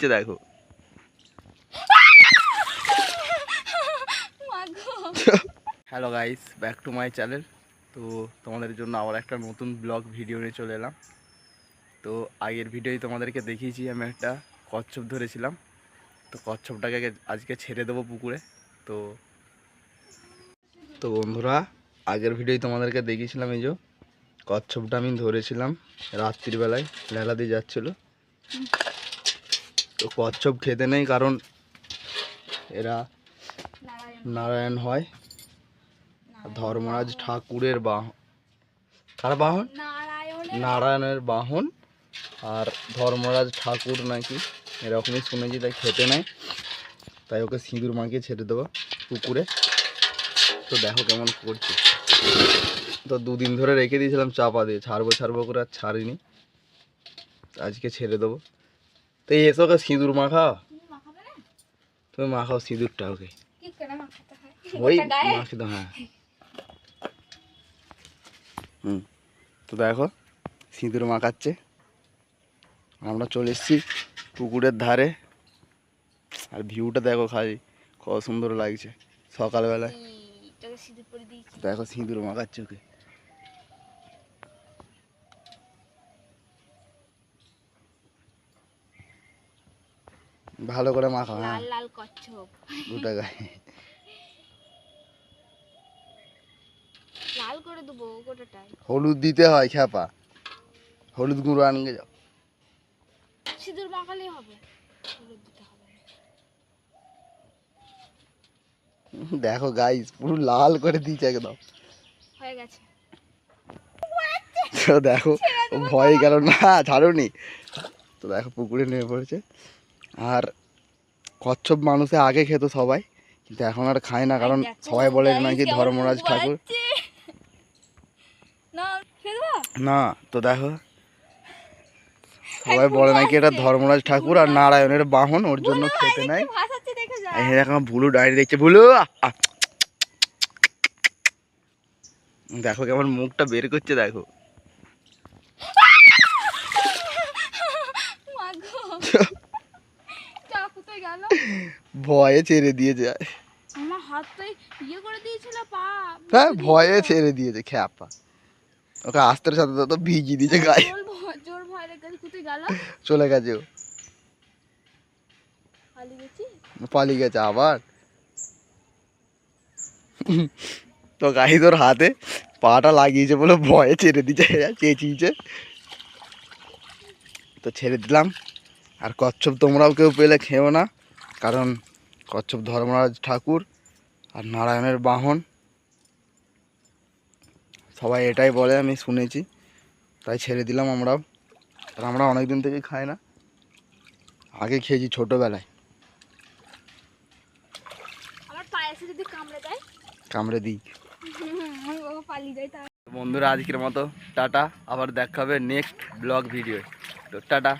দেখো hello guys, back to my channel. তো তোমাদের জন্য আবার একটা নতুন ব্লগ ভিডিও নিয়ে চলে এলাম। তো আগের ভিডিওই তোমাদেরকে দেখিয়েছি আমি একটা কচ্ছপ ধরেছিলাম। তো কচ্ছপটাকে আজকে ছেড়ে দেবো পুকুরে। তো তো বন্ধুরা, আগের ভিডিওই তোমাদেরকে দেখিয়েছিলাম এই যে কচ্ছপটা আমি ধরেছিলাম রাত্রিবেলায়, লেলা দিয়ে যাচ্ছিলো। তো কচ্ছপ খেতে নেই, কারণ এরা নারায়ণ হয়, ধর্মরাজ ঠাকুরের বাহন। কার বাহন? নারায়ণের বাহন। আর ধর্মরাজ ঠাকুর নাকি এরকমই শুনেছি, তাই খেতে নেয়। তাই ওকে সিঁদুর মাখিয়ে ছেড়ে দেবো পুকুরে। তো দেখো কেমন করছে। তো দুদিন ধরে রেখে দিয়েছিলাম চাপা দিয়ে, ছাড়বো করে আর ছাড়িনি। আজকে ছেড়ে দেবো। তো এসো ওকে সিঁদুর মাখা, তুমি মাখাও সিঁদুরটা ওকে। ওই মাখি দাও, হ্যাঁ। তো দেখো সিঁদুর মাখাচ্ছে। আমরা চলে এসেছি পুকুরের ধারে। আর ভিউটা দেখো খালি, কত সুন্দর লাগছে সকালবেলায়। দেখো সিঁদুর মাখাচ্ছে ওকে। ভালো করে মাখা, হ্যাঁ, লাল কচ্ছপ গোটা গায়ে লাল করে দেবো গোটাটাই। হলুদ দিতে হয় খ্যাপা, হলুদ গুঁড়ো আনিয়ে যাও। সিঁদুর মাখালেই হবে, হলুদ দিতে হবে। দেখো গাইস, পুরো লাল করে দিয়েছে একদম, হয়ে গেছে। তো দেখো ভয় গেল না, ছাড়ুনি। তো দেখো পুকুরে নেমে পড়েছে। আর কচ্ছপ মানুষে আগে খেত সবাই, কিন্তু এখন আর খায় না, কারণ সবাই বলে নাকি ধর্মরাজ ঠাকুর না। তো দেখো সবাই বলে নাকি এটা ধর্মরাজ ঠাকুর আর নারায়ণের বাহন, ওর জন্য খেতে নাই। এখন ভুলু ডায়েরি দেখছে, ভুলু দেখো কেমন মুখটা বের করছে, দেখো ভয়ে ছেড়ে দিয়েছে। হ্যাঁ, ভয়ে ছেড়ে দিয়েছে খ্যাপা। ওকে আস্তের সাথে তো ভিজিয়ে দিয়েছে গায়ে, চলে গেছে ও, পালিয়ে গেছে আবার। তো গাই তোর হাতে পাটা লাগিয়েছে বলে ভয়ে ছেড়ে দিয়েছে, চেঁচিয়েছে। তো ছেড়ে দিলাম। আর কচ্ছপ তোমরাও কেউ পেলে খেও না, কারণ কচ্ছপ ধর্মরাজ ঠাকুর আর নারায়ণের বাহন, সবাই এটাই বলে, আমি শুনেছি, তাই ছেড়ে দিলাম আমরাও। আর আমরা অনেক দিন থেকেই খাই না, আগে খেয়েছি ছোটোবেলায়। কামড়ে দিই। বন্ধুরা, আজকের মতো টাটা, আবার দেখা হবে নেক্সট ব্লগ ভিডিও। তো টাটা।